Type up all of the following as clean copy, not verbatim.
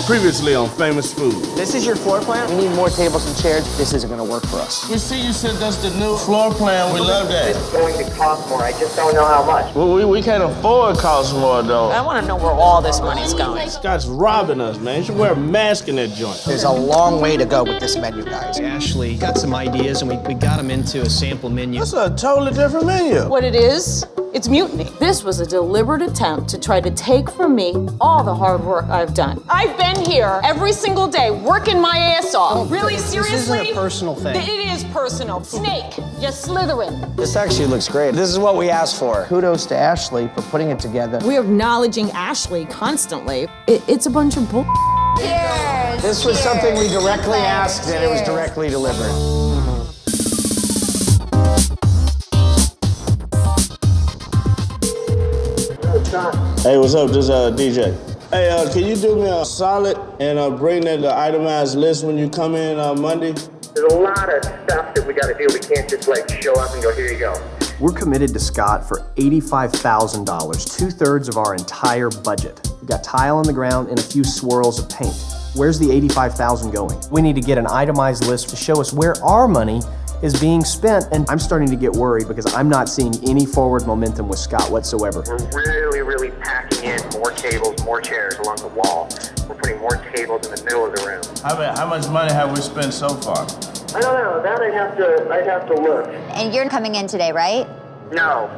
Previously on Famous Food. This is your floor plan? We need more tables and chairs. This isn't gonna work for us. You see, you said that's the new floor plan. We love that. It's going to cost more. I just don't know how much. Well, we can't afford cost more, though. I want to know where all this money's going. Scott's robbing us, man. You should wear a mask in that joint. There's a long way to go with this menu, guys. Ashley got some ideas, and we got them into a sample menu. That's a totally different menu. What it is, it's mutiny. This was a deliberate attempt to try to take from me all the hard work I've done. I've been here every single day working my ass off. Really, seriously? This isn't a personal thing. It is personal. Snake, just slithering. This actually looks great. This is what we asked for. Kudos to Ashley for putting it together. We're acknowledging Ashley constantly. It's a bunch of bull. Cheers. This was something we directly asked, and it was directly delivered. Hey, what's up? This is DJ. Hey, can you do me a solid and bring in the itemized list when you come in Monday? There's a lot of stuff that we got to do. We can't just like show up and go, here you go. We're committed to Scott for $85,000, 2/3 of our entire budget. We've got tile on the ground and a few swirls of paint. Where's the $85,000 going? We need to get an itemized list to show us where our money is being spent, and I'm starting to get worried because I'm not seeing any forward momentum with Scott whatsoever. We're really packing in more tables, more chairs along the wall. We're putting more tables in the middle of the room. How much money have we spent so far? I don't know. That I'd have to look. And you're coming in today, right? No.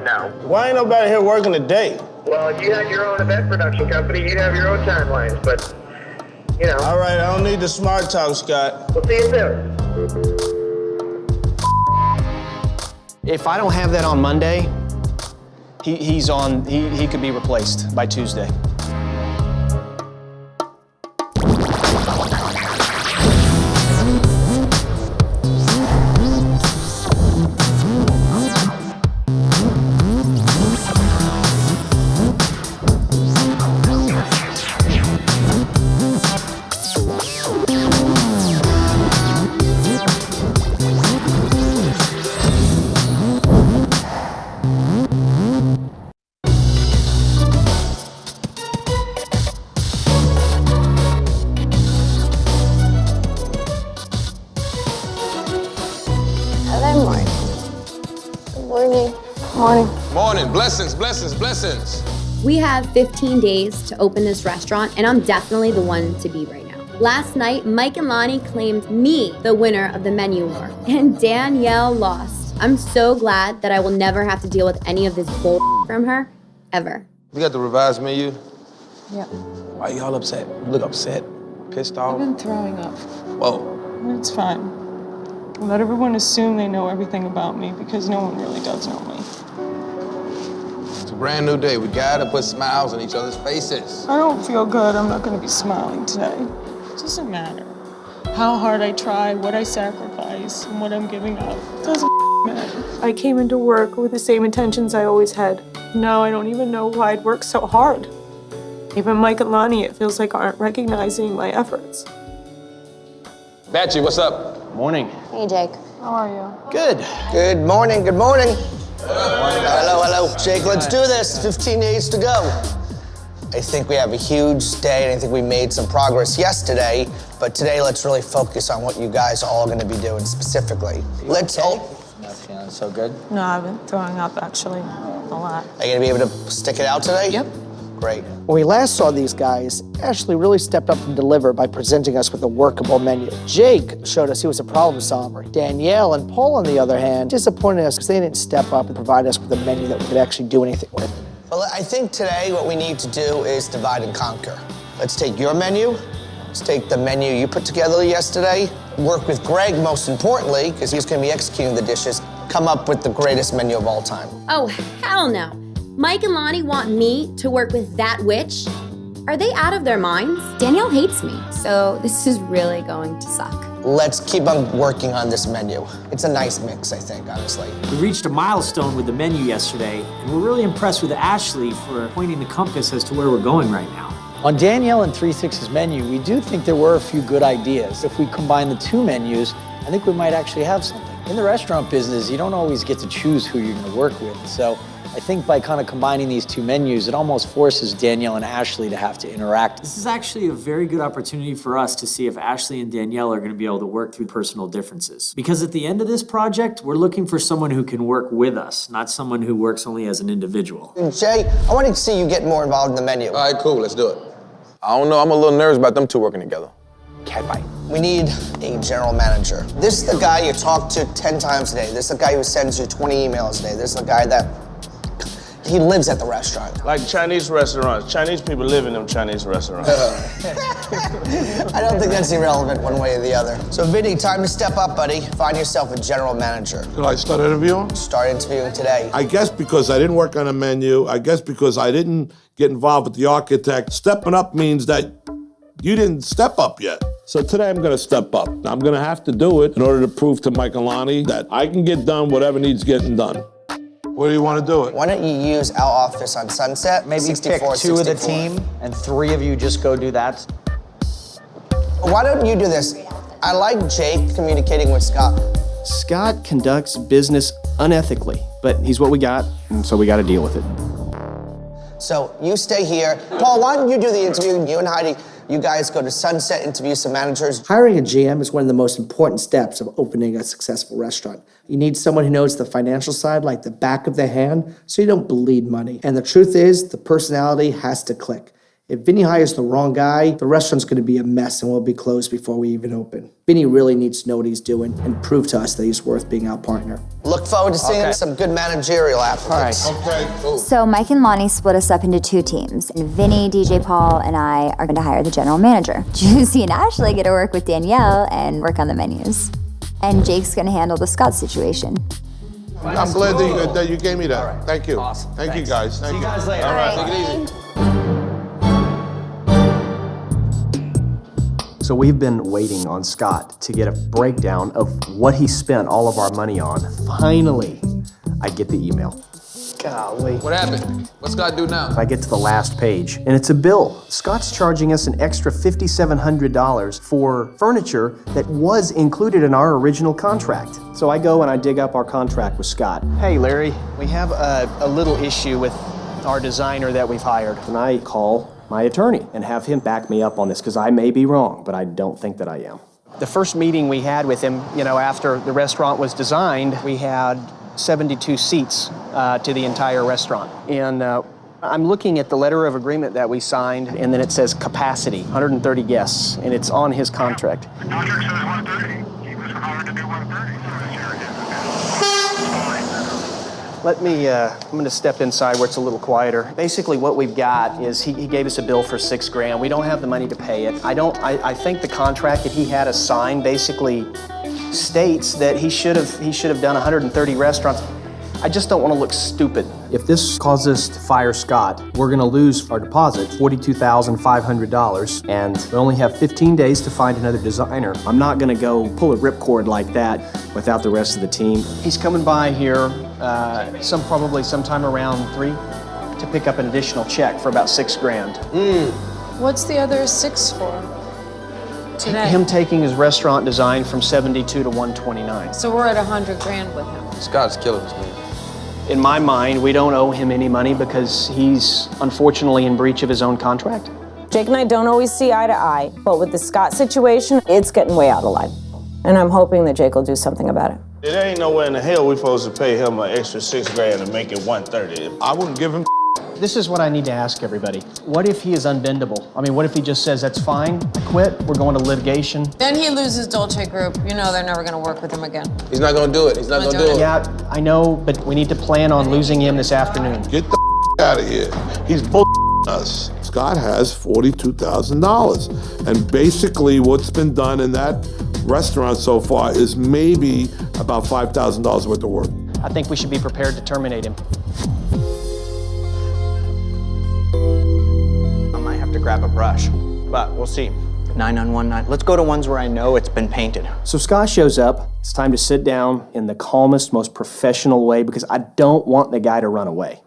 Why ain't nobody here working today? Well, if you had your own event production company, you'd have your own timelines, but, you know. All right, I don't need the smart talk, Scott. We'll see you soon. If I don't have that on Monday, he could be replaced by Tuesday. Morning. Blessings. We have 15 days to open this restaurant, and I'm definitely the one to beat right now. Last night, Mike and Lonnie claimed me the winner of the menu war, and Danielle lost. I'm so glad that I will never have to deal with any of this bull from her, ever. You got the revised menu? Yeah. Why y'all upset? You look upset, pissed off. I've been throwing up. Whoa. It's fine. Let everyone assume they know everything about me because no one really does know me. It's a brand new day. We gotta put smiles on each other's faces. I don't feel good. I'm not gonna be smiling today. It doesn't matter how hard I try, what I sacrifice, and what I'm giving up. It doesn't matter. I came into work with the same intentions I always had. Now I don't even know why I'd worked so hard. Even Mike and Lonnie, it feels like, aren't recognizing my efforts. Batchy, what's up? Morning. Hey, Jake. How are you? Good. Good morning. Hello. Jake, let's do this. 15 days to go. I think we have a huge day, and I think we made some progress yesterday, but today let's really focus on what you guys are all gonna be doing specifically. Let's all... Not feeling so good? No, I've been throwing up, actually, a lot. Are you gonna be able to stick it out today? Yep. Great. When we last saw these guys, Ashley really stepped up and delivered by presenting us with a workable menu. Jake showed us he was a problem solver. Danielle and Paul, on the other hand, disappointed us because they didn't step up and provide us with a menu that we could actually do anything with. Well, I think today what we need to do is divide and conquer. Let's take your menu, let's take the menu you put together yesterday, work with Greg most importantly, because he's gonna be executing the dishes, come up with the greatest menu of all time. Oh, hell no. Mike and Lonnie want me to work with that witch? Are they out of their minds? Danielle hates me, so this is really going to suck. Let's keep on working on this menu. It's a nice mix, I think, honestly. We reached a milestone with the menu yesterday, and we're really impressed with Ashley for pointing the compass as to where we're going right now. On Danielle and 3-6's menu, we do think there were a few good ideas. If we combine the two menus, I think we might actually have something. In the restaurant business, you don't always get to choose who you're gonna work with, so I think by kind of combining these two menus, it almost forces Danielle and Ashley to have to interact. This is actually a very good opportunity for us to see if Ashley and Danielle are going to be able to work through personal differences. Because at the end of this project, we're looking for someone who can work with us, not someone who works only as an individual. Jay, I want to see you get more involved in the menu. All right, cool, let's do it. I don't know, I'm a little nervous about them two working together. Okay, bye. We need a general manager. This is the guy you talk to 10 times a day. This is the guy who sends you 20 emails a day. This is the guy that, he lives at the restaurant. Like Chinese restaurants. Chinese people live in them Chinese restaurants. I don't think that's irrelevant one way or the other. So Vinny, time to step up, buddy. Find yourself a general manager. Should I start interviewing? Start interviewing today. I guess because I didn't work on a menu, I guess because I didn't get involved with the architect, stepping up means that you didn't step up yet. So today I'm gonna step up. I'm gonna have to do it in order to prove to Mike and Lonnie that I can get done whatever needs getting done. Where do you want to do it? Why don't you use our office on Sunset? Maybe 64, pick 2 of the 64. team, and 3 of you just go do that. Why don't you do this? I like Jake communicating with Scott. Scott conducts business unethically, but he's what we got, and so we got to deal with it. So you stay here. Paul, why don't you do the interview? You and Heidi, you guys go to Sunset, interview some managers. Hiring a GM is one of the most important steps of opening a successful restaurant. You need someone who knows the financial side like the back of their hand so you don't bleed money. And the truth is, the personality has to click. If Vinny hires the wrong guy, the restaurant's gonna be a mess and we'll be closed before we even open. Vinny really needs to know what he's doing and prove to us that he's worth being our partner. Look forward to seeing some good managerial applicants. All right. Okay, cool. So Mike and Lonnie split us up into 2 teams. And Vinny, DJ Paul, and I are going to hire the general manager. Juicy and Ashley get to work with Danielle and work on the menus. And Jake's going to handle the Scott situation. I'm glad that you gave me that. Right. Thank you. Awesome. Thank you, guys. Thank See you guys later. All right. Take it easy. So we've been waiting on Scott to get a breakdown of what he spent all of our money on. Finally, I get the email. Golly. What happened? What's Scott do now? I get to the last page, and it's a bill. Scott's charging us an extra $5,700 for furniture that was included in our original contract. So I go and I dig up our contract with Scott. Hey, Larry, we have a little issue with our designer that we've hired. And I call my attorney and have him back me up on this, because I may be wrong, but I don't think that I am. The first meeting we had with him, after the restaurant was designed, we had 72 seats to the entire restaurant. And I'm looking at the letter of agreement that we signed, and then it says capacity, 130 guests, and it's on his contract. The contract says 130. He was hired to do 130. Let me, I'm gonna step inside where it's a little quieter. Basically what we've got is he gave us a bill for $6,000. We don't have the money to pay it. I think the contract that he had us sign basically states that he should have done 130 restaurants. I just don't want to look stupid. If this causes us to fire Scott, we're gonna lose our deposit, $42,500, and we only have 15 days to find another designer. I'm not gonna go pull a ripcord like that without the rest of the team. He's coming by here probably sometime around 3 to pick up an additional check for about $6,000. What's the other 6 for? Today. Him taking his restaurant design from 72 to 129. So we're at 100 grand with him. Scott's killing us, man. In my mind, we don't owe him any money because he's unfortunately in breach of his own contract. Jake and I don't always see eye to eye, but with the Scott situation, it's getting way out of line. And I'm hoping that Jake will do something about it. There ain't nowhere in the hell we supposed to pay him an extra $6,000 to make it 130. I wouldn't give him. This is what I need to ask everybody. What if he is unbendable? I mean, what if he just says, that's fine, I quit, we're going to litigation? Then he loses Dolce Group. You know they're never gonna work with him again. He's not gonna do it. He's not gonna do it. Yeah, I know, but we need to plan on losing him this afternoon. Get the out of here. He's us. Scott has $42,000. And basically what's been done in that restaurant so far is maybe about $5,000 worth of work. I think we should be prepared to terminate him. I might have to grab a brush, but we'll see. 9-on-1 Let's go to ones where I know it's been painted. So Scott shows up. It's time to sit down in the calmest, most professional way because I don't want the guy to run away.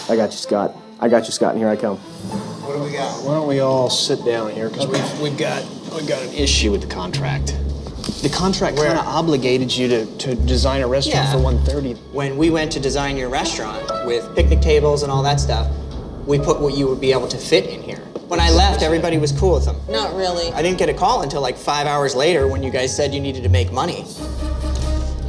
I got you, Scott. And here I come. What do we got? Why don't we all sit down here because we've got an issue with the contract. The contract kind of obligated you to design a restaurant for $130. When we went to design your restaurant with picnic tables and all that stuff, we put what you would be able to fit in here. When I left, everybody was cool with them. Not really. I didn't get a call until like 5 hours later when you guys said you needed to make money.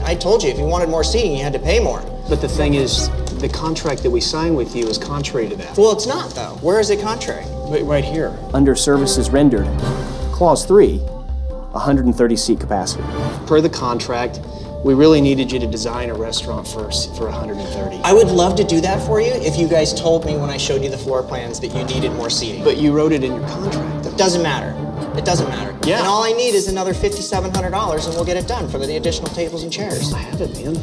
I told you if you wanted more seating, you had to pay more. But the thing is, the contract that we signed with you is contrary to that. Well, it's not though. Where is it contrary? Right here. Under services rendered, clause 3, 130 seat capacity. Per the contract, we really needed you to design a restaurant first for 130. I would love to do that for you if you guys told me when I showed you the floor plans that you needed more seating. But you wrote it in your contract. It doesn't matter. It doesn't matter. Yeah. And all I need is another $5,700 and we'll get it done for the additional tables and chairs. I have it, man.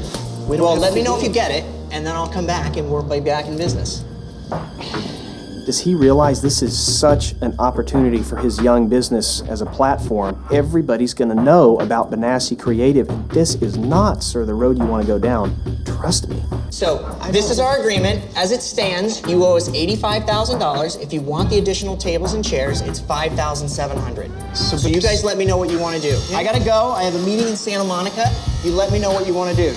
Well, let me know if you get it, and then I'll come back and we'll be back in business. Does he realize this is such an opportunity for his young business as a platform? Everybody's gonna know about Benassi Creative. This is not, sir, the road you wanna go down. Trust me. So, this is our agreement. As it stands, you owe us $85,000. If you want the additional tables and chairs, it's $5,700. So you guys let me know what you wanna do. I gotta go, I have a meeting in Santa Monica. You let me know what you wanna do.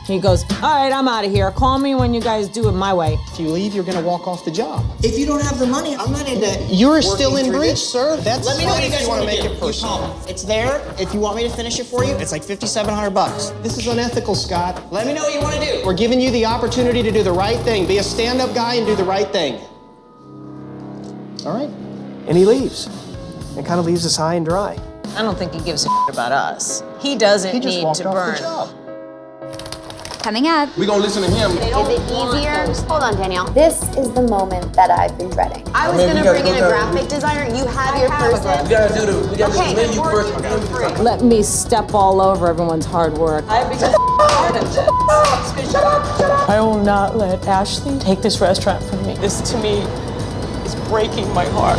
He goes, all right, I'm out of here. Call me when you guys do it my way. If you leave, you're gonna walk off the job. If you don't have the money, I'm not into You're working still in through breach, this. sir. That's Let me know fine what you if guys wanna want to make do. it personal. You call me. It's there. If you want me to finish it for you, it's like $5,700. This is unethical, Scott. Let me know what you want to do. We're giving you the opportunity to do the right thing. Be a stand-up guy and do the right thing. All right. And he leaves. And kind of leaves us high and dry. I don't think he gives a shit about us. He doesn't He just need walked to off burn. the job. Coming up. We gonna listen to him. Is it easier? Hold on, Danielle. This is the moment that I've been dreading. I was gonna bring in a graphic designer. You have your person. We gotta do the menu first. Let me step all over everyone's hard work. I become part of this. Shut up. I will not let Ashley take this restaurant from me. This, to me, is breaking my heart.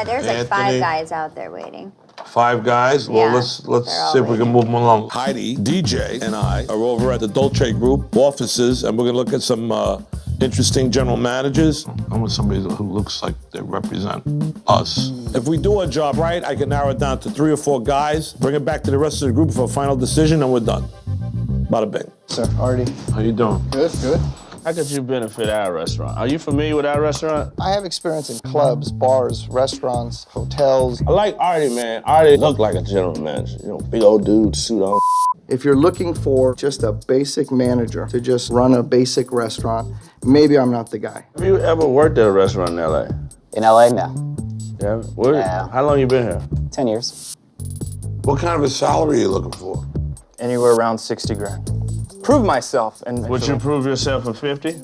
There's like Anthony. 5 guys out there waiting. 5 guys? Well, Yeah, let's they're all see if we can waiting. move them along. Heidi, DJ, and I are over at the Dolce Group offices, and we're gonna look at some interesting general managers. I want somebody who looks like they represent us. If we do our job right, I can narrow it down to 3 or 4 guys, bring it back to the rest of the group for a final decision, and we're done. Bada bing. Sir, Artie. How you doing? Good, good. How could you benefit our restaurant? Are you familiar with our restaurant? I have experience in clubs, bars, restaurants, hotels. I like Artie, man. Artie looked like a general manager. You know, big old dude, suit on. If you're looking for just a basic manager to just run a basic restaurant, maybe I'm not the guy. Have you ever worked at a restaurant in LA? In LA, no. Yeah? Where, Yeah. How long you been here? 10 years. What kind of a salary are you looking for? Anywhere around 60 grand. Prove myself and Would you prove yourself for 50?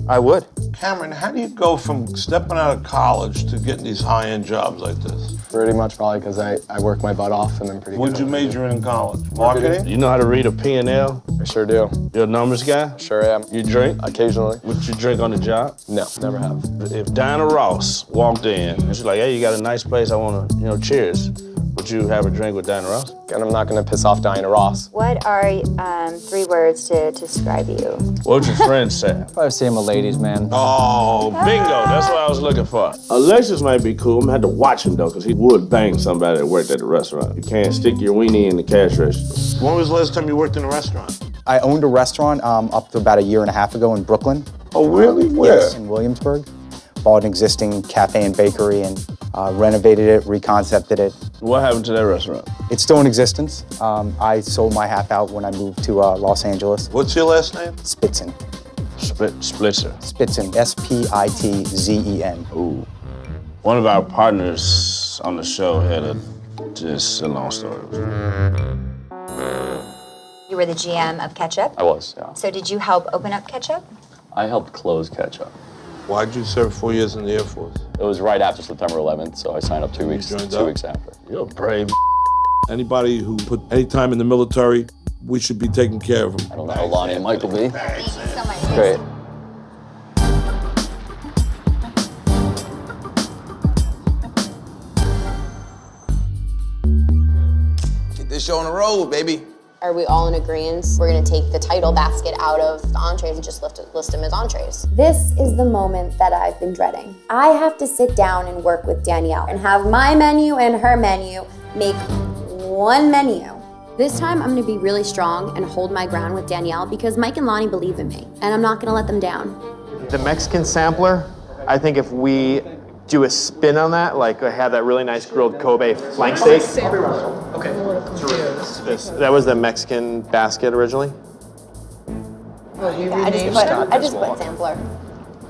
I would. Cameron, how do you go from stepping out of college to getting these high-end jobs like this? Pretty much probably because I work my butt off and I'm pretty What'd good. you major in college? Marketing? You know how to read a P&L? I sure do. You're a numbers guy? Sure am. You drink? Occasionally. Would you drink on the job? No, never have. If Diana Ross walked in and she's like, hey, you got a nice place, I wanna, cheers. Would you have a drink with Diana Ross? And I'm not gonna piss off Diana Ross. What are 3 words to describe you? What would your friends say? I'd say I'm a ladies' man. Oh, bingo, that's what I was looking for. Alexis might be cool. I'm gonna have to watch him though, because he would bang somebody that worked at the restaurant. You can't stick your weenie in the cash register. When was the last time you worked in a restaurant? I owned a restaurant up to about 1.5 years ago in Brooklyn. Oh, really? Where? Yes, in Williamsburg. Bought an existing cafe and bakery and renovated it, reconcepted it. What happened to that restaurant? It's still in existence. I sold my half out when I moved to Los Angeles. What's your last name? Spitzen. Splitzer. Spitzen, S-P-I-T-Z-E-N. Ooh. One of our partners on the show had just a long story. You were the GM of Ketchup. I was, yeah. So did you help open up Ketchup? I helped close Ketchup. Why'd you serve 4 years in the Air Force? It was right after September 11th, so I signed up 2 weeks after. You're brave. Anybody who put any time in the military, we should be taking care of them. I don't know how Lonnie and Mike will be. Thank you so much. Great. Get this show on the road, baby. Are we all in agreement? We're gonna take the title basket out of the entrees and just list them as entrees. This is the moment that I've been dreading. I have to sit down and work with Danielle and have my menu and her menu make one menu. This time I'm gonna be really strong and hold my ground with Danielle because Mike and Lonnie believe in me, and I'm not gonna let them down. The Mexican sampler, I think if we do a spin on that, like have that really nice grilled Kobe flank steak. Okay. That was the Mexican basket originally? I just put sampler.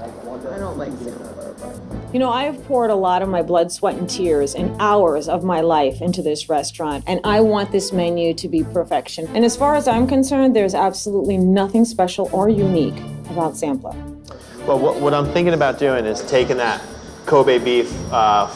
I don't like sampler. You know, I have poured a lot of my blood, sweat, and tears and hours of my life into this restaurant, and I want this menu to be perfection. And as far as I'm concerned, there's absolutely nothing special or unique about sampler. Well, what I'm thinking about doing is taking that Kobe beef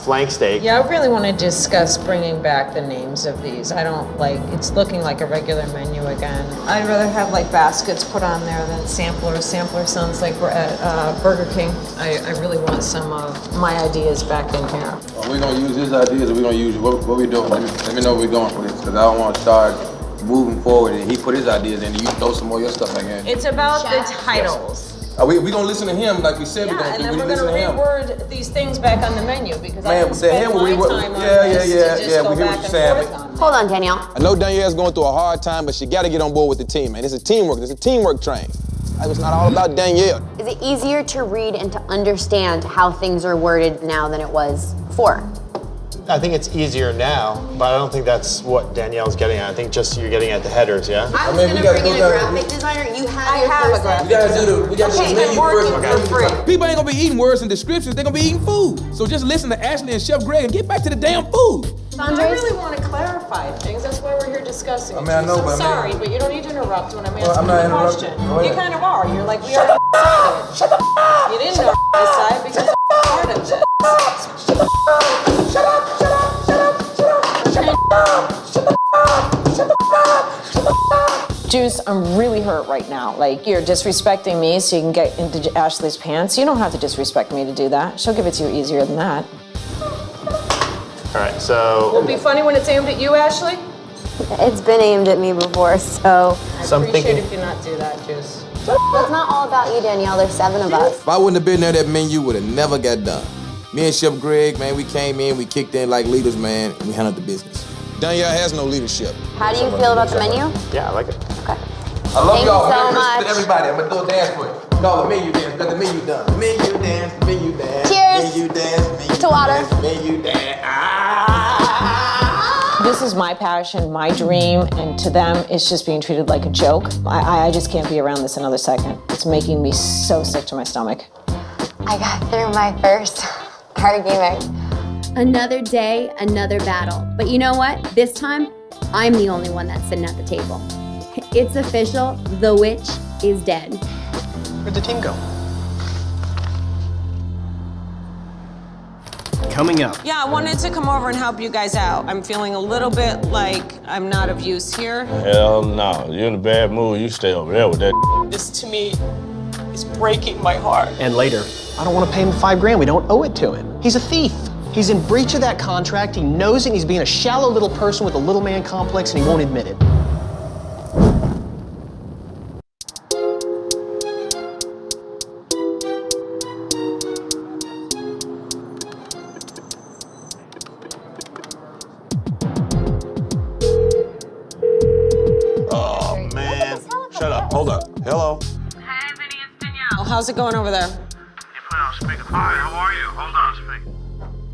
flank steak. Yeah, I really want to discuss bringing back the names of these. I don't like, it's looking like a regular menu again. I'd rather have like baskets put on there than sampler. Sampler sounds like we're at Burger King. I really want some of my ideas back in here. Are we gonna use his ideas or we gonna use, what we doing? Let me know where we're going for this, because I don't want to start moving forward and he put his ideas in and you throw some more of your stuff back in. It's about the titles. Are we gonna listen to him like we said we're gonna do? And then we're gonna reword these things back on the menu because I can spend my time on this to just go back and forth on. Hold on, Danielle. I know Danielle's going through a hard time, but she gotta get on board with the team, man. It's a teamwork, it's a teamwork train. It's not all about Danielle. Is it easier to read and to understand how things are worded now than it was before? I think it's easier now, but I don't think that's what Danielle's getting at. I think just you're getting at the headers, yeah? I was gonna bring in a graphic designer. You have your person. We gotta do the menu working for free. People ain't gonna be eating words and descriptions, they're gonna be eating food. So just listen to Ashley and Chef Greg and get back to the damn food. I really want to clarify things. That's why we're here discussing it. I know, I'm sorry, but you don't need to interrupt when I'm answering the question. You kind of are. You're like, we already decided. Shut up! You didn't know decide because I'm part of this. Shut up! Shut up! Shut up! Shut up! Shut up! Shut up! Juice, I'm really hurt right now. Like, you're disrespecting me so you can get into Ashley's pants. You don't have to disrespect me to do that. She'll give it to you easier than that. All right, so. Will it be funny when it's aimed at you, Ashley? It's been aimed at me before, so. I appreciate if you not do that, Juice. It's not all about you, Danielle. There's 7 of us. If I wouldn't have been there, that menu would have never got done. Me and Chef Greg, man, we came in, we kicked in like leaders, man, and we handled the business. Danielle has no leadership. How do you feel about the menu? Yeah, I like it. Okay. I love y'all. Thank you so much. Everybody, I'm gonna do a dance for you. Call the menu dance, got the menu done. Menu dance, menu dance. Cheers. Menu dance, menu to water. Dance, menu dance. This is my passion, my dream, and to them, it's just being treated like a joke. I just can't be around this another second. It's making me so sick to my stomach. I got through my first argument. Another day, another battle. But you know what? This time, I'm the only one that's sitting at the table. It's official, the witch is dead. Where'd the team go? Coming up. Yeah, I wanted to come over and help you guys out. I'm feeling a little bit like I'm not of use here. Hell no. You're in a bad mood. You stay over there with that. This, to me, is breaking my heart. And later, I don't want to pay him $5,000. We don't owe it to him. He's a thief. He's in breach of that contract. He knows it. He's being a shallow little person with a little man complex, and he won't admit it. Oh, man. Shut up. Hold up. Hello. Hey, Vinny, it's Danielle. How's it going over there? Hi, how are you? Hold on, speak.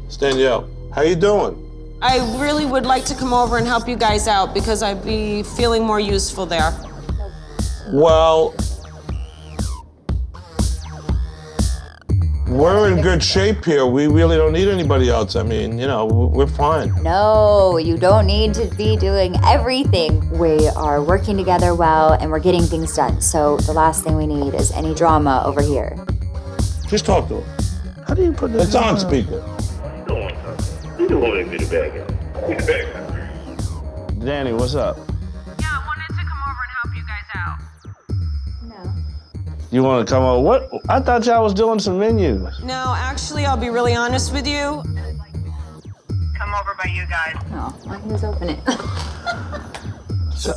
It's Danielle. How you doing? I really would like to come over and help you guys out because I'd be feeling more useful there. Well, we're in good shape here. We really don't need anybody else. I mean, you know, we're fine. No, you don't need to be doing everything. We are working together well and we're getting things done. So the last thing we need is any drama over here. Just talk to him. How do you put this? It's on speaker. You don't want me to back up. Get back up. Danny, what's up? Yeah, I wanted to come over and help you guys out. No. You want to come over? What? I thought y'all was doing some menus. No, actually, I'll be really honest with you. Come over by you guys. No, why can you just open it?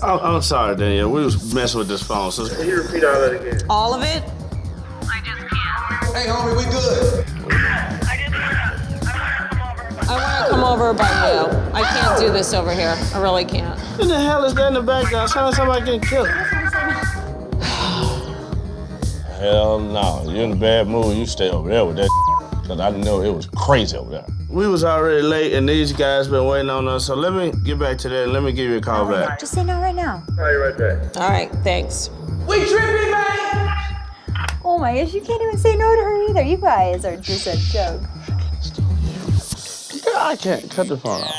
I'm sorry, Danielle. We was messing with this phone. So Can you repeat all that again? All of it? Hey, homie, we good. I want to come over by you. I can't do this over here. I really can't. What the hell is that in the background? Sound like somebody getting killed. Hell no. You're in a bad mood. You stay over there with that. Because I know it was crazy over there. We was already late, and these guys been waiting on us. So let me get back to that, and let me give you a call back. Just say no right now. Call you right back. All right, thanks. We tripping, man! Oh my gosh, you can't even say no to her either. You guys are just a joke. I can't. Cut the phone off.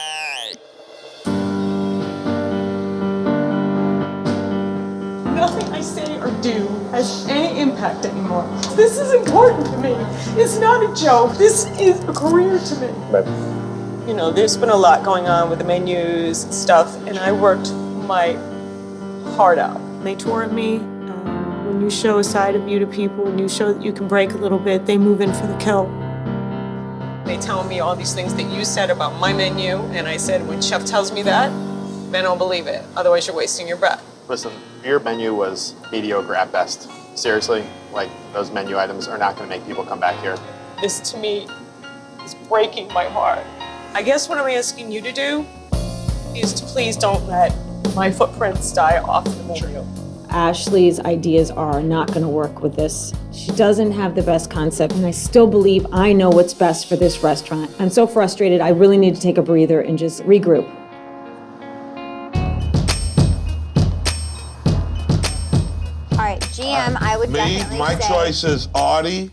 Nothing I say or do has any impact anymore. This is important to me. It's not a joke. This is a career to me. You know, there's been a lot going on with the menus and stuff, and I worked my heart out. They tore at me. When you show a side of you to people, when you show that you can break a little bit, they move in for the kill. They tell me all these things that you said about my menu, and I said, when chef tells me that, then I'll believe it. Otherwise, you're wasting your breath. Listen, your menu was mediocre at best. Seriously, like, those menu items are not gonna make people come back here. This, to me, is breaking my heart. I guess what I'm asking you to do is to please don't let my footprints die off the menu. Ashley's ideas are not going to work with this. She doesn't have the best concept, and I still believe I know what's best for this restaurant. I'm so frustrated, I really need to take a breather and just regroup. All right, GM, I would definitely My say... choice is Artie,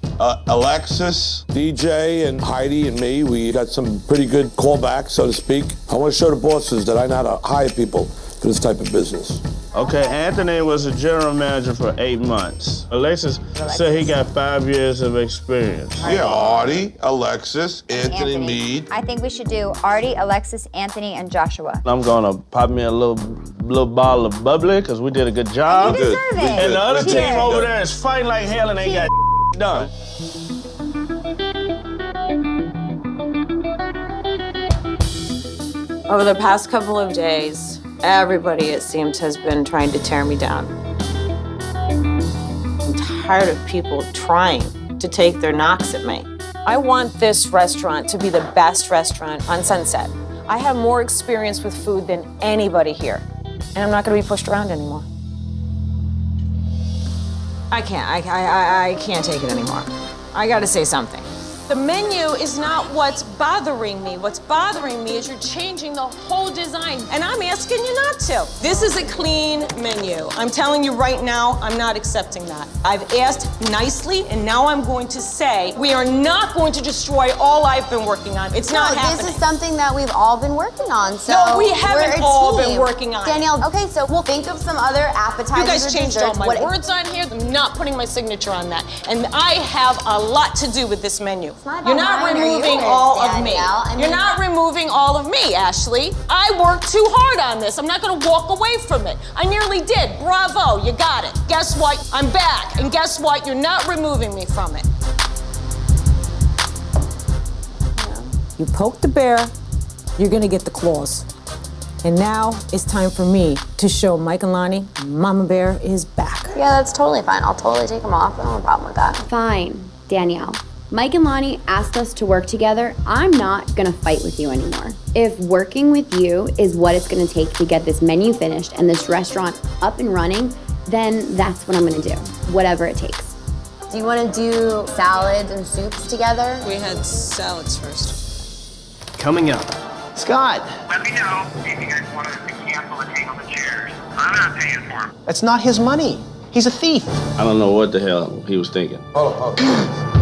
Alexis, DJ, and Heidi, and me. We got some pretty good callbacks, so to speak. I want to show the bosses that I know how to hire people for this type of business. Okay, Anthony was a general manager for 8 months. Alexis said he got 5 years of experience. Yeah, Artie, Alexis, Anthony Meade. I think we should do Artie, Alexis, Anthony, and Joshua. I'm gonna pop me a little bottle of bubbly, because we did a good job. You deserve it. And the other Cheers. team over there is fighting like hell and they got done. Over the past couple of days, everybody, it seems, has been trying to tear me down. I'm tired of people trying to take their knocks at me. I want this restaurant to be the best restaurant on Sunset. I have more experience with food than anybody here, and I'm not gonna be pushed around anymore. I can't take it anymore. I gotta say something. The menu is not what's bothering me. What's bothering me is you're changing the whole design, and I'm asking you not to. This is a clean menu. I'm telling you right now, I'm not accepting that. I've asked nicely, and now I'm going to say we are not going to destroy all I've been working on. It's not happening. This is something that we've all been working on, so No, we haven't all been team. working on it. Danielle, okay, so we'll think of some other appetizers. You guys or changed all desserts. my words on here. I'm not putting my signature on that. And I have a lot to do with this menu. You're not mine or removing yours, all of me. Danielle. I You're mean- not removing all of me, Ashley. I worked too hard on this. I'm not gonna walk away from it. I nearly did. Bravo, you got it. Guess what? I'm back. And guess what? You're not removing me from it. You poke the bear, you're gonna get the claws. And now it's time for me to show Mike and Lonnie Mama Bear is back. Yeah, that's totally fine. I'll totally take them off. I don't have a problem with that. Fine, Danielle. Mike and Lonnie asked us to work together. I'm not gonna fight with you anymore. If working with you is what it's gonna take to get this menu finished and this restaurant up and running, then that's what I'm gonna do, whatever it takes. Do you wanna do salads and soups together? We had salads first. Coming up. Scott, Let me know if you guys want to cancel the table and chairs. I'm not paying for them. that's not his money. He's a thief. I don't know what the hell he was thinking. Hold on.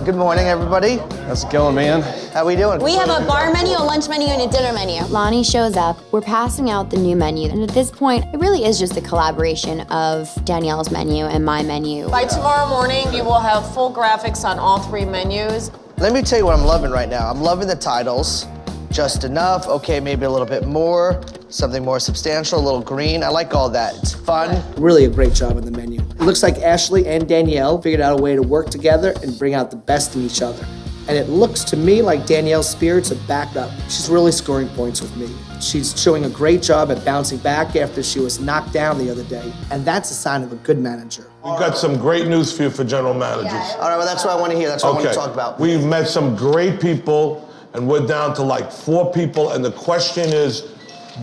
Good morning, everybody. How's it going, man? How we doing? We have a bar menu, a lunch menu, and a dinner menu. Lonnie shows up. We're passing out the new menu. And at this point, it really is just a collaboration of Danielle's menu and my menu. By tomorrow morning, you will have full graphics on all 3 menus. Let me tell you what I'm loving right now. I'm loving the titles. just enough, okay, maybe a little bit more, something more substantial, a little green. I like all that. It's fun. Really a great job on the menu. It looks like Ashley and Danielle figured out a way to work together and bring out the best in each other. And it looks to me like Danielle's spirits are back up. She's really scoring points with me. She's showing a great job at bouncing back after she was knocked down the other day. And that's a sign of a good manager. We've got some great news for you for general managers. All right, well, that's what I want to hear. That's what I want to talk about. We've met some great people, and we're down to like 4 people. And the question is,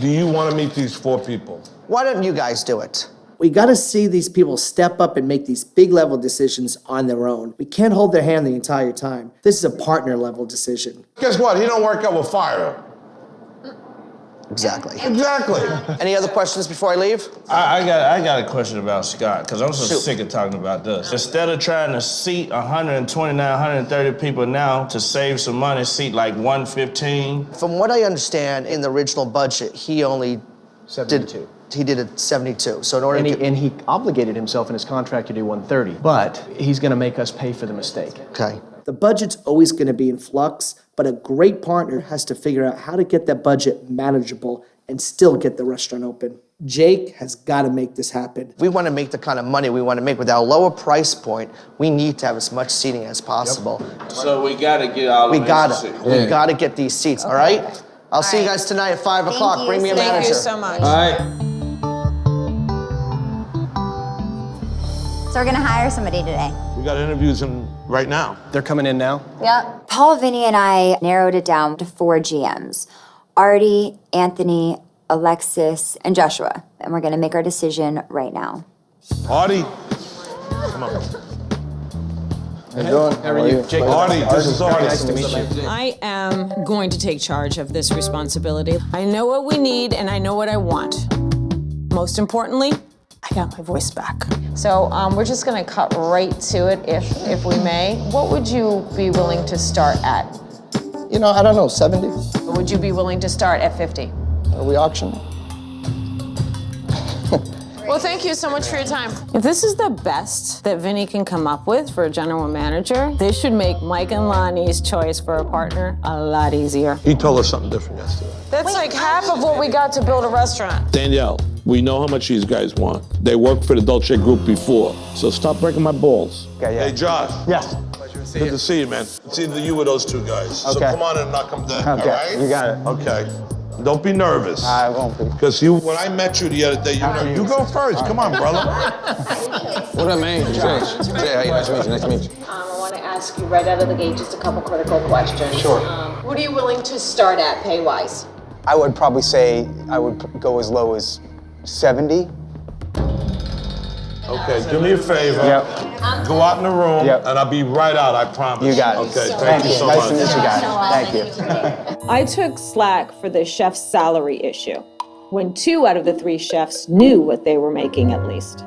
do you want to meet these 4 people? Why don't you guys do it? We got to see these people step up and make these big level decisions on their own. We can't hold their hand the entire time. This is a partner level decision. Guess what? He don't work out, we'll fire him. Exactly. Exactly. Any other questions before I leave? I got a question about Scott, because I'm so sick of talking about this. Instead of trying to seat 129, 130 people now to save some money, seat like 115. From what I understand, in the original budget, he only 72. He did it 72. So in order And he obligated himself in his contract to do 130, but he's going to make us pay for the mistake. Okay. The budget's always going to be in flux, but a great partner has to figure out how to get that budget manageable and still get the restaurant open. Jake has got to make this happen. If we want to make the kind of money we want to make with our lower price point, we need to have as much seating as possible. So we got to get all We of got these to. seats. We got to get these seats, all right? I'll see you guys tonight at 5 o'clock. Bring me a manager. Thank you so much. All right. So we're gonna hire somebody today. We got interviews in right now. They're coming in now? Yep. Paul, Vinny, and I narrowed it down to 4 GMs. Artie, Anthony, Alexis, and Joshua. And we're gonna make our decision right now. Artie, come on. How you doing? How are you? Jake. Artie, this is Artie. Nice to meet you. I am going to take charge of this responsibility. I know what we need and I know what I want. Most importantly, I got my voice back. So we're just gonna cut right to it if we may. What would you be willing to start at? You know, I don't know, 70? Would you be willing to start at 50? Are we auctioning? Well, thank you so much for your time. If this is the best that Vinny can come up with for a general manager, this should make Mike and Lonnie's choice for a partner a lot easier. He told us something different yesterday. That's like half of what we got to build a restaurant. Danielle, we know how much these guys want. They worked for the Dolce Group before, so stop breaking my balls. Okay, yeah. Hey, Josh. Yes. Good to see you, man. It's either you or those 2 guys. So Okay. come on and knock them down, Okay, all right? you got it. Okay. Don't be nervous. I won't be. Because when I met you the other day, you go first. Come on, brother. What up, man? Jay, how you? Nice to meet you. Nice to meet you. I want to ask you right out of the gate just a couple critical questions. Sure. What are you willing to start at pay-wise? I would probably say I would go as low as 70. Okay, do me a favor. Yep. Go out in the room, Yep. and I'll be right out, I promise. You got it. Okay, thank you so much. Nice to meet you guys. Thank you. I took slack for the chef's salary issue, when 2 out of the 3 chefs knew what they were making at least.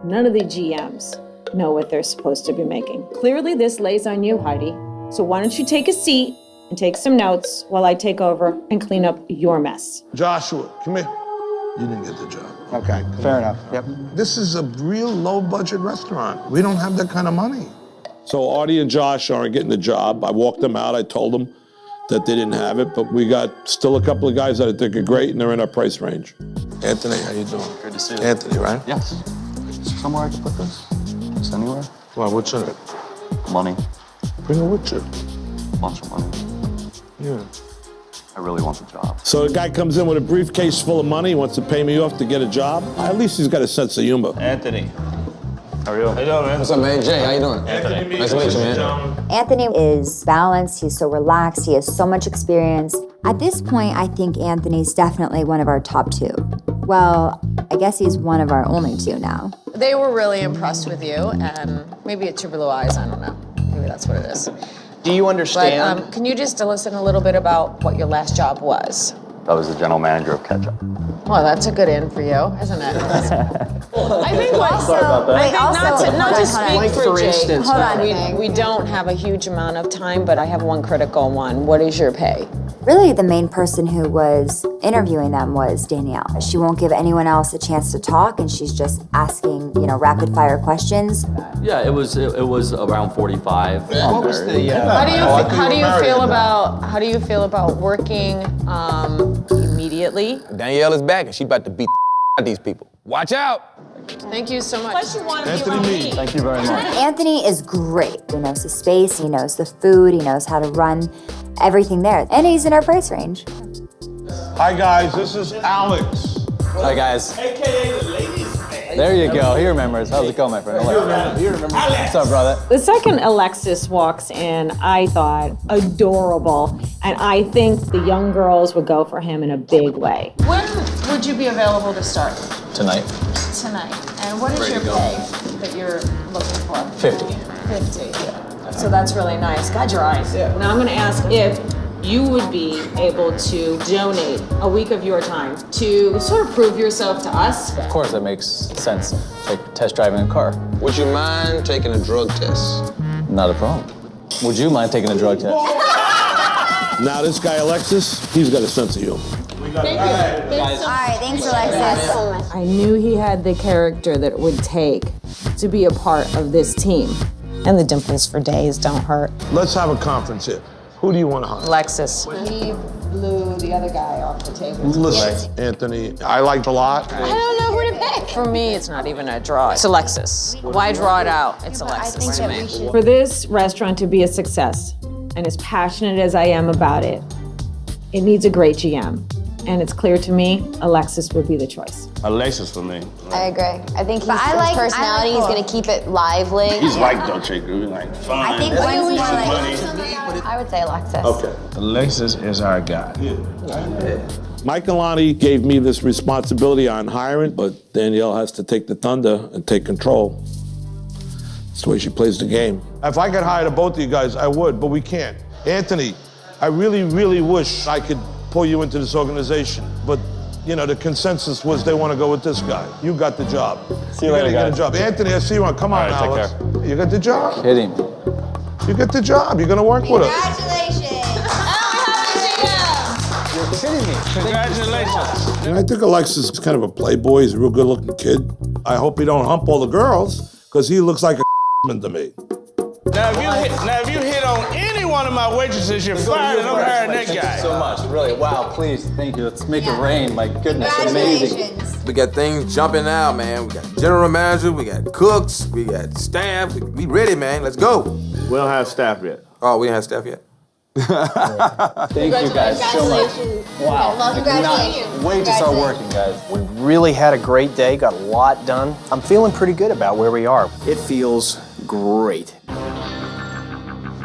None of the GMs know what they're supposed to be making. Clearly this lays on you, Heidi. So why don't you take a seat and take some notes while I take over and clean up your mess. Joshua, come here. You didn't get the job. Okay, fair enough. Yep. This is a real low-budget restaurant. We don't have that kind of money. So Artie and Josh aren't getting the job. I walked them out. I told them that they didn't have it, but we got still a couple of guys that I think are great, and they're in our price range. Anthony, how you doing? Good to see you. Anthony, right? Yes. Is there somewhere I can put this? Just anywhere? Why, what's in it? Money. Bring it with you. Bunch of money. Yeah. I really want the job. So a guy comes in with a briefcase full of money, he wants to pay me off to get a job. At least he's got a sense of humor. Anthony. How are you? How you doing, man? What's up, man? Jay, how you doing? Anthony. Nice to meet you, man. Anthony is balanced, he's so relaxed, he has so much experience. At this point, I think Anthony's definitely one of our top 2. Well, I guess he's one of our only 2 now. They were really impressed with you, and maybe it's your blue eyes, I don't know. Maybe that's what it is. Do you understand? But can you just listen a little bit about what your last job was? I was the general manager of ketchup. Well, that's a good in for you, isn't it? I think Also, not to speak Like, for for Jake, instance, Hold on. we don't have a huge amount of time, but I have one critical one. What is your pay? Really, the main person who was interviewing them was Danielle. She won't give anyone else a chance to talk, and she's just asking, rapid fire questions. Yeah, it was around 45. What was the? How do you feel about working immediately? Danielle is back and she about to beat the out of these people. Watch out! Thank you so much. Plus you want to be Anthony around Meade. me. Thank you very much. Anthony is great. He knows the space, he knows the food, he knows how to run everything there. And he's in our price range. Hi guys, this is Alex. Hi, guys. AKA the ladies' man. There you go. He remembers. How's it going, my friend? He remembers. What's up, brother? The second Alexis walks in, I thought adorable. And I think the young girls would go for him in a big way. When would you be available to start? Tonight. Tonight. And what is Ready your to go. pay that you're looking for? 50. 50. So that's really nice. Got your eyes. Now I'm gonna ask if you would be able to donate a week of your time to sort of prove yourself to us. Of course, that makes sense. It's like test driving a car. Would you mind taking a drug test? Not a problem. Would you mind taking a drug test? Now this guy Alexis, he's got a sense of humor. All right, thanks, Alexis. I knew he had the character that it would take to be a part of this team. And the dimples for days don't hurt. Let's have a conference here. Who do you want to hire? Alexis. He blew the other guy off the table. Listen, Anthony, I liked a lot. I don't know who to pick. For me, it's not even a draw. It's Alexis. Why draw it out? It's Alexis to me. For this restaurant to be a success, and as passionate as I am about it, it needs a great GM. And it's clear to me, Alexis would be the choice. Alexis for me. I agree. I think his personality is going to keep it lively. He's like Dolce Group, like fun. I think money. I would say Alexis. Okay. Alexis is our guy. Mike and Lonnie gave me this responsibility on hiring, but Danielle has to take the thunder and take control. That's the way she plays the game. If I could hire both of you guys, I would, but we can't. Anthony, I really, really wish I could pull you into this organization, but the consensus was they want to go with this guy. You got the job. See you later, get guys. a job. Anthony, I see you on. Come on, All right, Alex. take You got the job. Kidding. You get the job. You're gonna work with us. You're kidding me. Congratulations. I think Alexis is kind of a playboy. He's a real good-looking kid. I hope he don't hump all the girls, because he looks like a to me. Now if you hit on any one of my waitresses, you're fired, and I'm hiring that guy. Thank you so much. Really, wow, please, thank you. Let's make it rain. My goodness, amazing. We got things jumping out, man. We got general manager, we got cooks, we got staff. We ready, man. Let's go. We don't have staff yet. Oh, we don't have staff yet? Thank you guys so much. Wow. I cannot wait to start working, guys. We really had a great day, got a lot done. I'm feeling pretty good about where we are. It feels great.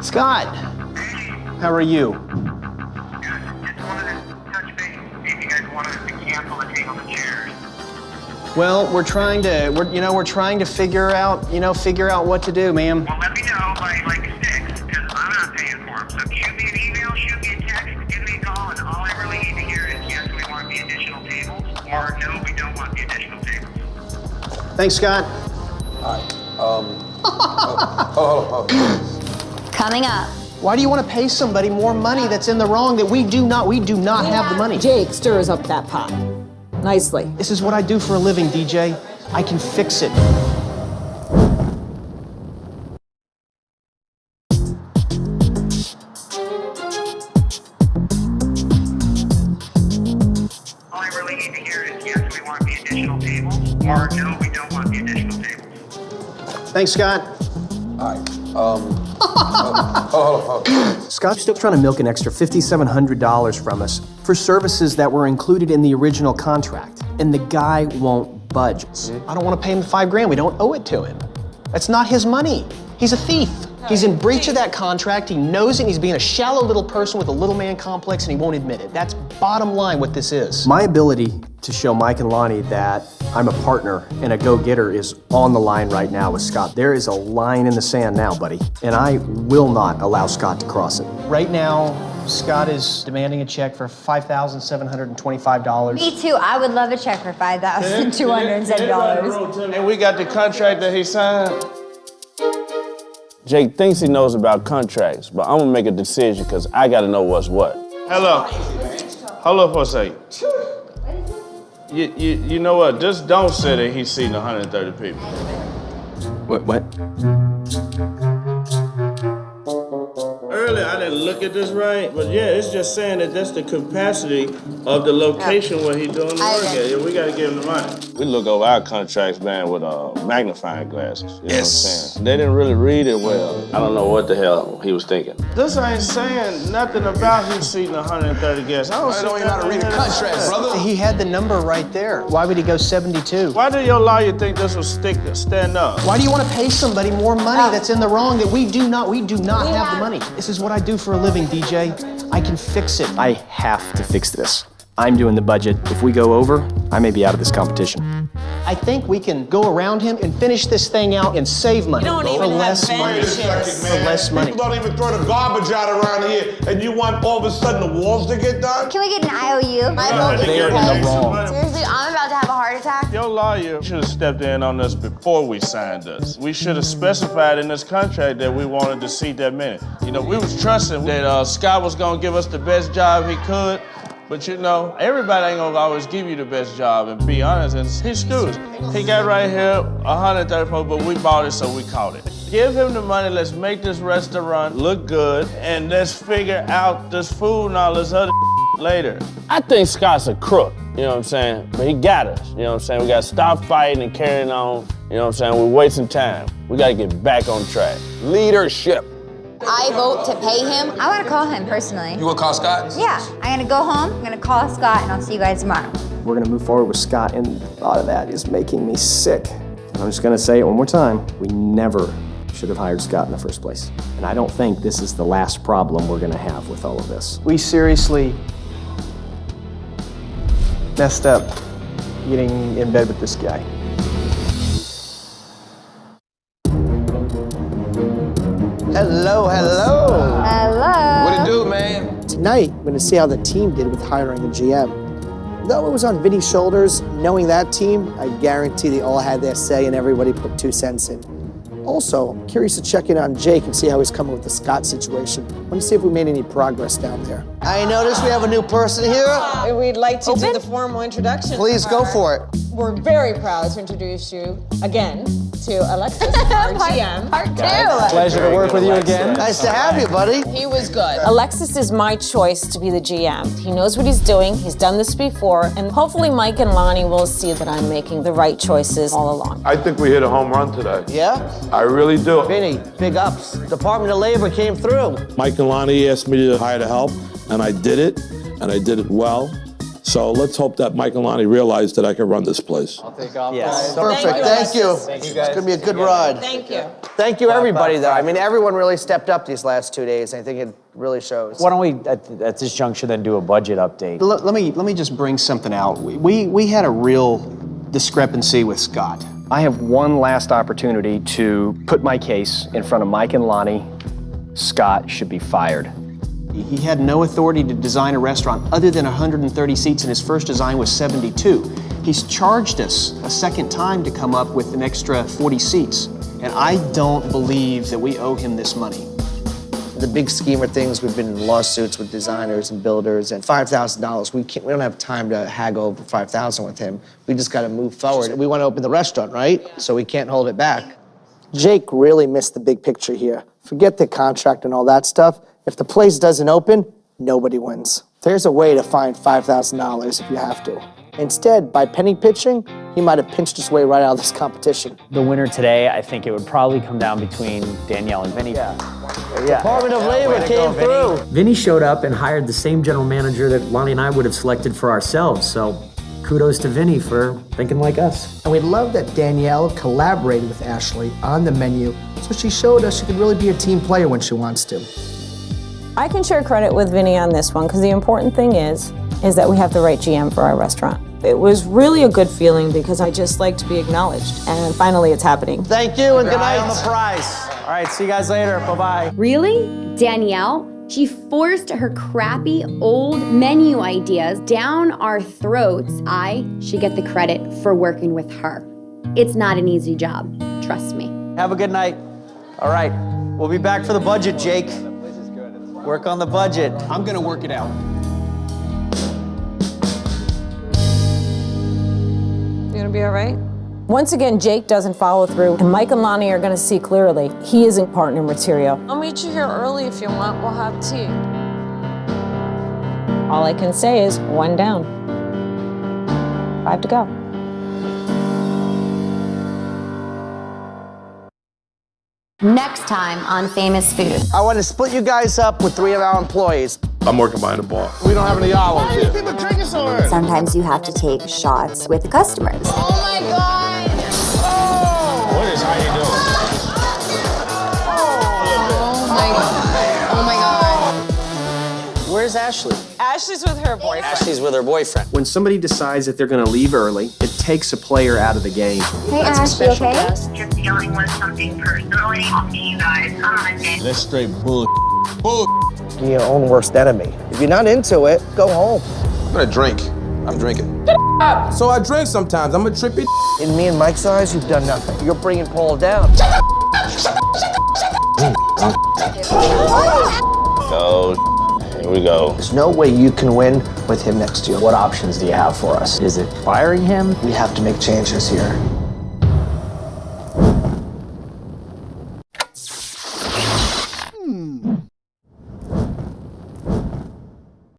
Scott, how are you? Well, we're trying to figure out what to do, ma'am. Well, let me know by like 6, because I'm not paying for them. So shoot me an email, shoot me a text, give me a call, and all I really need to hear is yes, we want the additional tables, or no, we don't want the additional tables. Thanks, Scott. Coming up. Why do you want to pay somebody more money that's in the wrong that we do not have the money? Jake stirs up that pot nicely. This is what I do for a living, DJ. I can fix it. All I really need to hear is yes, we want the additional tables, or no, we don't want the additional tables. Thanks, Scott. All right. Scott's still trying to milk an extra $5,700 from us for services that were included in the original contract, and the guy won't budge. I don't want to pay him the $5,000. We don't owe it to him. That's not his money. He's a thief. He's in breach of that contract. He knows it. And he's being a shallow little person with a little man complex, and he won't admit it. That's bottom line what this is. My ability to show Mike and Lonnie that I'm a partner and a go-getter is on the line right now with Scott. There is a line in the sand now, buddy, and I will not allow Scott to cross it. Right now, Scott is demanding a check for $5,725. Me too. I would love a check for $5,207. And we got the contract that he signed. Jake thinks he knows about contracts, but I'm gonna make a decision because I gotta know what's what. Hello. Hold up for a second. You know what? Just don't say that he's seating 130 people. What? Earlier, I didn't look at this right, but yeah, it's just saying that that's the capacity of the location where he's doing the work at. Yeah, we gotta give him the money. We look over our contracts, man, with magnifying glasses. You know what I'm saying? They didn't really read it well. I don't know what the hell he was thinking. This ain't saying nothing about him seating 130 guests. I don't even know how to read a contract, brother. He had the number right there. Why would he go 72? Why do your lawyer think this will stand up? Why do you want to pay somebody more money that's in the wrong that we do not have the money? This is what I do for a living, DJ. I can fix it. I have to fix this. I'm doing the budget. If we go over, I may be out of this competition. I think we can go around him and finish this thing out and save money. You don't even have less money. benches. For less money. People don't even throw the garbage out around here, and you want all of a sudden the walls to get done? Can we get an IOU? They're in the wrong. Seriously, I'm about to have a heart attack. Your lawyer should have stepped in on this before we signed this. We should have specified in this contract that we wanted to seat that many. You know, we was trusting that Scott was gonna give us the best job he could. But you know, everybody ain't gonna always give you the best job, and be honest, and he screws. He got right here 134, but we bought it, so we caught it. Give him the money, let's make this restaurant look good, and let's figure out this food and all this other later. I think Scott's a crook, you know what I'm saying? But he got us, you know what I'm saying? We gotta stop fighting and carrying on, you know what I'm saying? We're wasting time. We gotta get back on track. Leadership. I vote to pay him. I want to call him personally. You gonna call Scott? Yeah, I'm gonna go home, I'm gonna call Scott, and I'll see you guys tomorrow. We're gonna move forward with Scott, and the thought of that is making me sick. And I'm just gonna say it one more time. We never should have hired Scott in the first place. And I don't think this is the last problem we're gonna have with all of this. We seriously messed up getting in bed with this guy. Hello, hello. Hello. What it do, man? Tonight, we're gonna see how the team did with hiring a GM. Though it was on Vinny's shoulders, knowing that team, I guarantee they all had their say and everybody put 2 cents in. Also, I'm curious to check in on Jake and see how he's coming with the Scott situation. Want to see if we made any progress down there. I noticed we have a new person here. We'd like to do the formal introduction. Please go for it. We're very proud to introduce you again to Alexis, our GM. Part 2. Pleasure to work with you again. Nice to have you, buddy. He was good. Alexis is my choice to be the GM. He knows what he's doing. He's done this before. And hopefully Mike and Lonnie will see that I'm making the right choices all along. I think we hit a home run today. Yeah? I really do. Vinny, big ups. Department of Labor came through. Mike and Lonnie asked me to hire the help, and I did it, and I did it well. So let's hope that Mike and Lonnie realize that I can run this place. I'll take off. Yes. Perfect. Thank you. Thank you, guys. It's gonna be a good ride. Thank you. Thank you, everybody, though. I mean, everyone really stepped up these last 2 days. I think it really shows. Why don't we, at this juncture, then do a budget update? Let me just bring something out. We had a real discrepancy with Scott. I have one last opportunity to put my case in front of Mike and Lonnie. Scott should be fired. He had no authority to design a restaurant other than 130 seats, and his first design was 72. He's charged us a second time to come up with an extra 40 seats, and I don't believe that we owe him this money. The big scheme of things, we've been in lawsuits with designers and builders, and $5,000, we don't have time to haggle over $5,000 with him. We just gotta move forward. We wanna open the restaurant, right? So we can't hold it back. Jake really missed the big picture here. Forget the contract and all that stuff. If the place doesn't open, nobody wins. There's a way to find $5,000 if you have to. Instead, by penny pitching, he might have pinched his way right out of this competition. The winner today, I think it would probably come down between Danielle and Vinny. Yeah. Department of Labor came through. Vinny showed up and hired the same general manager that Lonnie and I would have selected for ourselves, so kudos to Vinny for thinking like us. And we love that Danielle collaborated with Ashley on the menu, so she showed us she could really be a team player when she wants to. I can share credit with Vinny on this one because the important thing is that we have the right GM for our restaurant. It was really a good feeling because I just like to be acknowledged, and finally it's happening. Thank you and good night. On the prize. All right, see you guys later. Bye-bye. Really? Danielle? She forced her crappy old menu ideas down our throats. I should get the credit for working with her. It's not an easy job, trust me. Have a good night. All right, we'll be back for the budget, Jake. Work on the budget. I'm gonna work it out. gonna be all right? Once again, Jake doesn't follow through, and Mike and Lonnie are gonna see clearly he isn't partner material. I'll meet you here early if you want. We'll have tea. All I can say is 1 down. 5 to go. Next time on Famous Food. I want to split you guys up with 3 of our employees. I'm working behind the bar. We don't have any olives here. People drinking so early. Sometimes you have to take shots with the customers. Oh my God. What is how you doing? Oh my God. Oh my God. Where's Ashley? Ashley's with her boyfriend. Ashley's with her boyfriend. When somebody decides that they're going to leave early, it takes a player out of the game. Hey, Ashley, okay? Just dealing with something personally. I'll see you guys on Monday. That's straight bull. Bull. You're your own worst enemy. If you're not into it, go home. I'm gonna drink. I'm drinking. So I drink sometimes. I'm a trippy. In me and Mike's eyes, you've done nothing. You're bringing Paul down. Oh, here we go. There's no way you can win with him next to you. What options do you have for us? Is it firing him? We have to make changes here.